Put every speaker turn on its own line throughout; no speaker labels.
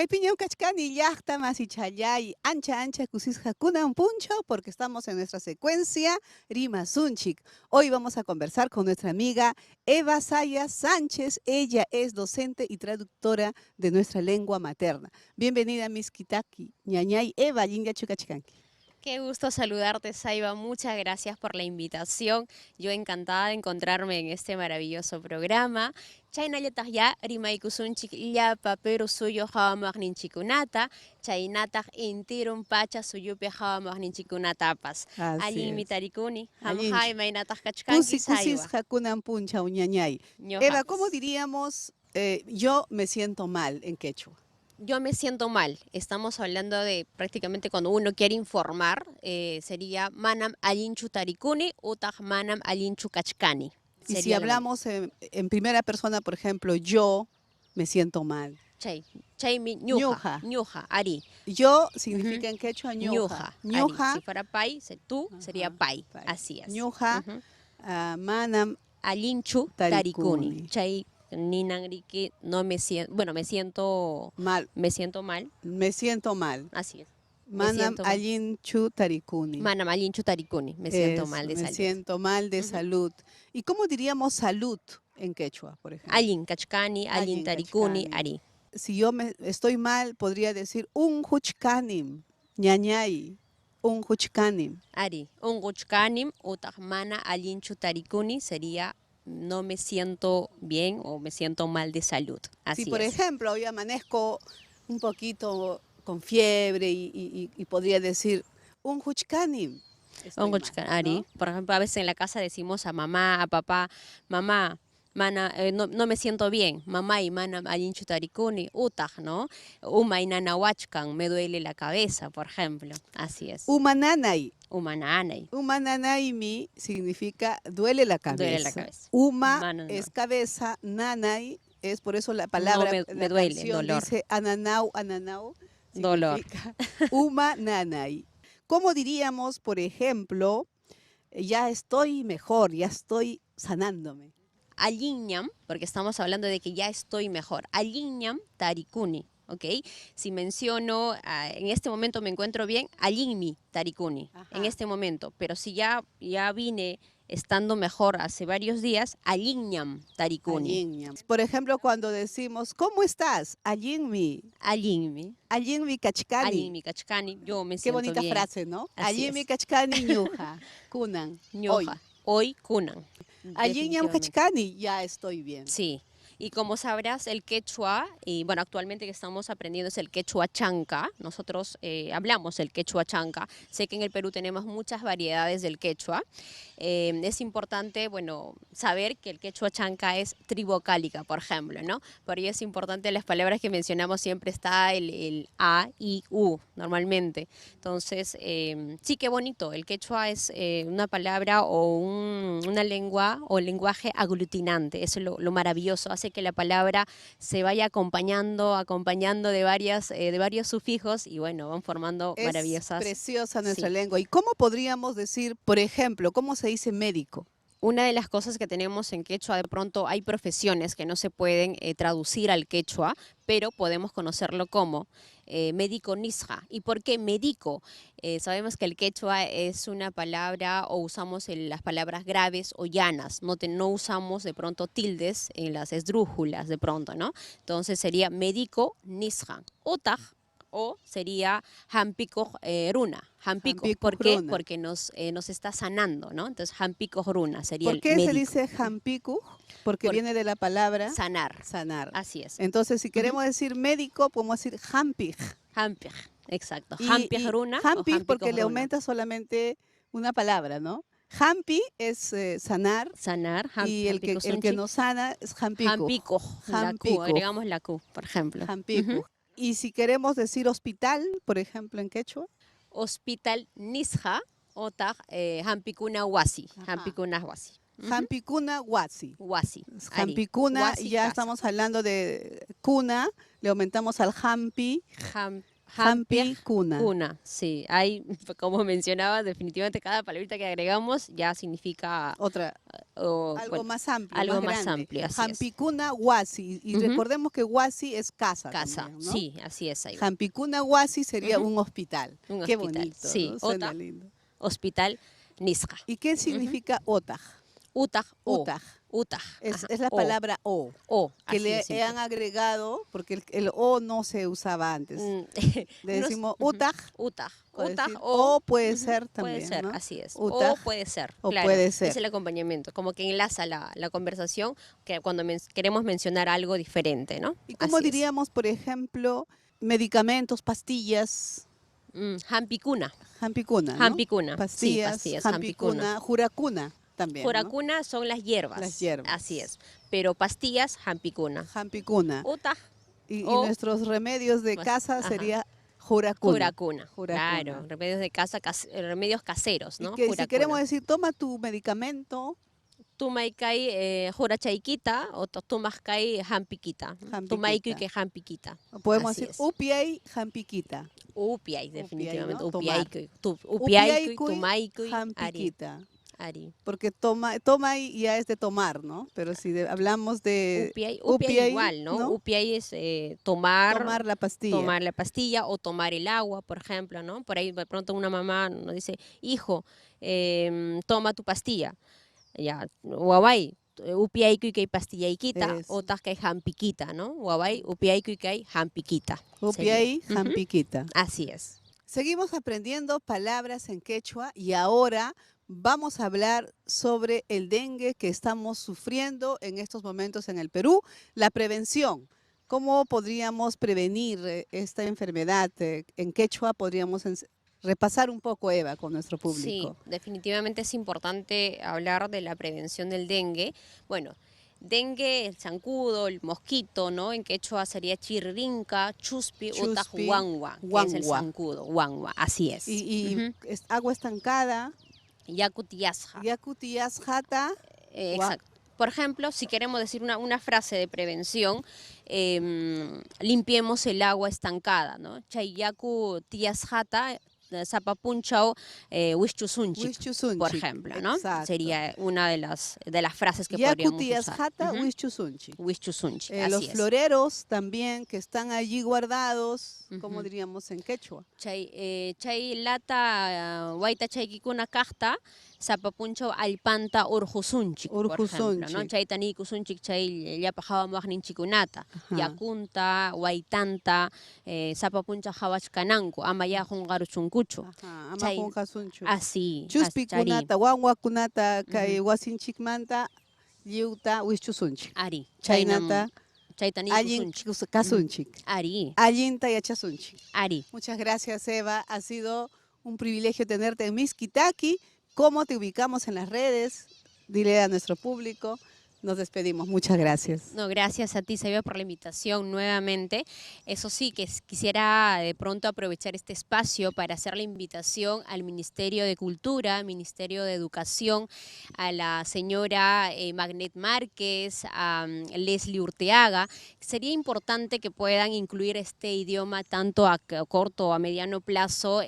Chaypiña Kachkani llaqta masichallay ancha ancha kusisqa kunan puncho porque estamos en nuestra secuencia Rima Sunchik. Hoy vamos a conversar con nuestra amiga Eva Saya Sánchez. Ella es docente y traductora de nuestra lengua materna. Bienvenida Miss Kitaki. Ñañay Eva Linga Chukachkanki.
Qué gusto saludarte, Saiba. Muchas gracias por la invitación. Yo encantada de encontrarme en este maravilloso programa. Chaynallataq ya rimaykusunchik llapa pero suyo hawamaqninchikunata, chaynataq intirun pacha suyupi hawamaqninchikunatapas.
Así
Allin
es.
mitarikuni,
Allinchu.
hamhay maynataq kachkanki, Saiba.
Kusisqa kunan puncha Ñañay. Eva, ¿cómo diríamos yo me siento mal en quechua?
Yo me siento mal. Estamos hablando de prácticamente cuando uno quiere informar, sería manam allinchu tarikuni utaq manam allinchu kachkani.
Y si hablamos en primera persona, por ejemplo, yo me siento mal.
Chaymi ñuja, ari.
Yo significa en quechua ñuja.
Ñuja. Si fuera pai, tú sería pai. Así es.
Ñuja, manam
allinchu tarikuni. Chay ninangriki no me siento, bueno, me siento mal. Me siento mal.
Me siento mal.
Así es.
Manam allinchu tarikuni.
Manam allinchu tarikuni. Me siento mal de salud.
Me siento mal de salud. ¿Y cómo diríamos salud en quechua, por ejemplo?
Allin kachkani, allin tarikuni, ari.
Si yo estoy mal, podría decir un huchkanim, ñañay, un huchkanim.
Ari, un huchkanim, utaq mana allinchu tarikuni sería no me siento bien o me siento mal de salud. Así
si por ejemplo hoy amanezco un poquito con fiebre y podría decir un huchkanim.
Un huchkanim, ari. ¿No? Por ejemplo, a veces en la casa decimos a mamá, a papá, mamá, mana, no me siento bien, mamá y mana allinchu tarikuni, utaq, ¿no? Uma y nanawachkan, me duele la cabeza, por ejemplo. Así es.
Umananay.
Umananay.
Umananaymi significa duele la cabeza.
Duele la cabeza.
Uma es cabeza, nanay es por eso la palabra
no, me duele, dolor.
Dice ananau, ananau.
Dolor.
Umananay. ¿Cómo diríamos, por ejemplo, ya estoy mejor, ya estoy sanándome?
Alliñam, porque estamos hablando de que ya estoy mejor. Alliñam tarikuni, ¿ok? Si menciono, en este momento me encuentro bien, allinmi tarikuni, en este momento. Pero si ya vine estando mejor hace varios días, alliñam tarikuni.
Alliñam. Por ejemplo, cuando decimos, ¿cómo estás? Allinmi.
Allinmi.
Allinmi kachkani.
Allinmi kachkani, yo me siento bien.
Qué bonita frase, ¿no? Allinmi kachkani ñuja, kunan.
Ñuja, hoy kunan.
Alliñam kachkani, ya estoy bien.
Sí. Y como sabrás, el quechua, y bueno, actualmente que estamos aprendiendo es el quechua chanca. Nosotros hablamos el quechua chanca. Sé que en el Perú tenemos muchas variedades del quechua. Es importante, bueno, saber que el quechua chanca es trivocálica, por ejemplo, ¿no? Por ello es importante las palabras que mencionamos, siempre está el A, I, U, normalmente. Entonces, sí, qué bonito. El quechua es una palabra o una lengua o lenguaje aglutinante. Eso es lo maravilloso. Hace que la palabra se vaya acompañando de varios sufijos y bueno, van formando maravillosas.
Es preciosa nuestra lengua. ¿Y cómo podríamos decir, por ejemplo, cómo se dice médico?
Una de las cosas que tenemos en quechua, de pronto hay profesiones que no se pueden traducir al quechua, pero podemos conocerlo como médico nisja. ¿Y por qué médico? Sabemos que el quechua es una palabra o usamos las palabras graves o llanas, no usamos de pronto tildes en las esdrújulas de pronto, ¿no? Entonces sería médico nisja. O sería hampiko runa. Hampiko, ¿por qué?
Runa.
Porque nos está sanando, ¿no? Entonces, hampiko runa sería el
médico. ¿Por qué se dice hampiko? Porque viene de la palabra
sanar.
Sanar.
Así es.
Entonces, si queremos decir médico, podemos decir hampig.
Hampig, exacto. Hampig runa.
Hampig porque le aumenta solamente una palabra, ¿no? Hampi es sanar.
Sanar.
Y el que nos sana es hampiko.
Hampiko. Hampiko. Agregamos la Q, por ejemplo.
Hampiko. Y si queremos decir hospital, por ejemplo, en quechua.
Hospital nisja o hampikuna wasi. Hampikuna wasi.
Hampikuna wasi.
Wasi.
Hampikuna, ya estamos hablando de cuna, le aumentamos al hampi. Hampi Kuna.
Kuna, sí. Hay, como mencionaba, definitivamente cada palabrita que agregamos ya significa
Otra, algo
bueno,
más amplio,
algo
más
más
grande.
amplio, así es.
Hampikuna Wasi. Y
Ujú.
recordemos que Wasi es casa
Casa,
también, ¿no?
sí, así es. Ahí.
Hampikuna Wasi sería
Ujú.
un hospital.
Un
Qué
hospital,
bonito,
sí.
¿no? Suena
Ota,
lindo.
hospital, Nisqa.
¿Y qué
Ujú.
significa Otag?
Utaj, o.
Utag.
Utaj, ajá,
Es la
o.
palabra O,
O,
que
así de
le
simple.
han agregado, porque el O no se usaba antes.
Mm,
Le
no
decimos
ujú,
Utag,
Utaj,
o
Utaj
decir
o
O puede
ujú,
ser
puede
también,
ser,
¿no?
así es.
Utag
O puede ser,
o
claro.
puede
Es
ser.
el acompañamiento, como que enlaza la conversación que cuando queremos mencionar algo diferente, ¿no?
¿Y cómo
Así es.
diríamos, por ejemplo, medicamentos, pastillas?
Hampicuna,
Hampicuna, ¿no?
hampicuna, sí,
Pastillas,
pastillas, hampicuna.
hampicuna, juracuna también, ¿no?
Juracuna son las
Las
hierbas,
hierbas.
así es. Pero pastillas, hampicuna.
Hampicuna.
Utaj
Y
o
nuestros remedios de casa
ajá.
sería juracuna.
Juracuna,
Juracuna.
claro, remedios de casa, remedios caseros,
Y
¿no?
que si queremos
Juracuna.
decir, toma tu medicamento,
Tumaikai jurachaikita o tumaskai hampiquita. Tumaikai
jampiquita.
que hampiquita.
O podemos
Así
decir,
es.
upiay, jampiquita.
Upiay,
Upiay,
definitivamente.
¿no? Tomar.
Upiaikai,
Upiaycuy,
tumaikui, ari.
jampiquita.
Ari.
Porque toma y ya es de tomar, ¿no? Pero si hablamos de
Upiay
upiay,
igual, ¿no?
¿no?
Upiay es tomar
Tomar la pastilla.
la pastilla o tomar el agua, por ejemplo, ¿no? Por ahí de pronto una mamá nos dice, hijo, toma tu pastilla. Ya, guawai, upiaiku que pastillaikita,
Es
otras que hampiquita, ¿no? Guawai, upiaiku que hampiquita.
upiay,
Sería. Ujú,
jampiquita.
así es.
Seguimos aprendiendo palabras en quechua y ahora vamos a hablar sobre el dengue que estamos sufriendo en estos momentos en el Perú, la prevención. ¿Cómo podríamos prevenir esta enfermedad? En quechua podríamos repasar un poco, Eva, con nuestro
Sí,
público.
definitivamente es importante hablar de la prevención del dengue. Bueno, dengue, el zancudo, el mosquito, ¿no? En quechua sería chirrinca, chuspi,
Chuspi,
utahuanwa, que es el
guangua.
zancudo, guangua, así es.
Y
Ujú.
agua estancada,
Yakutiasja.
yakutias jata,
Exacto. Por ejemplo, si queremos decir una frase de prevención, limpiemos el agua estancada, ¿no? Chayaku tiasjata, zapapunchao, wischusunchik, por
huichusunchik.
ejemplo, ¿no?
Exacto.
Sería una de las frases que podríamos
Yakutias
usar.
jata,
Ujú.
huichusunchik.
Wischusunchik,
Los
así es.
floreros también que están allí guardados, como
Ujú.
diríamos en quechua.
Chay lata waita chaykikuna kaqta sapapunchaw allpanta urqusunchik, por ejemplo, ¿no?
Urqusunchik.
Chayta nikusunchik chay llapa hawamaqninchikunata,
Ajá.
yakunta, waitanta, sapapuncha hawachkananku, ama ya hunqaruchunkuchu.
Ajá, ama
Chay
junjasunchu.
así,
Chuspi
chari,
kunata, wanwa kunata, kay
Ujú.
wasinchikmanta, liuta, huichusunchik.
ari,
Chaynata,
chayta
allin
nikusunchik,
kasunchik.
ari,
Allinta yachasunchik.
ari.
Muchas gracias, Eva. Ha sido un privilegio tenerte en Miskitaki. ¿Cómo te ubicamos en las redes? Dile a nuestro público. Nos despedimos. Muchas gracias.
No, gracias a ti, Sabia, por la invitación nuevamente. Eso sí, que quisiera de pronto aprovechar este espacio para hacer la invitación al Ministerio de Cultura, Ministerio de Educación, a la señora Magnet Márquez, a Leslie Urteaga. Sería importante que puedan incluir este idioma tanto a corto o a mediano plazo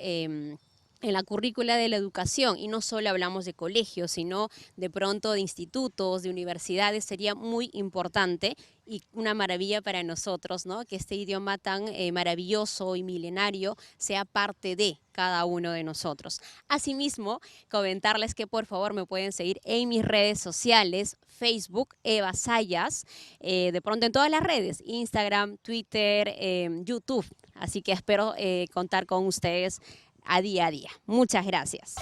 en la currícula de la educación, y no solo hablamos de colegios, sino de pronto de institutos, de universidades. Sería muy importante y una maravilla para nosotros, ¿no? Que este idioma tan maravilloso y milenario sea parte de cada uno de nosotros. Asimismo, comentarles que por favor me pueden seguir en mis redes sociales, Facebook, Eva Sayas, de pronto en todas las redes, Instagram, Twitter, YouTube. Así que espero contar con ustedes a día a día. Muchas gracias.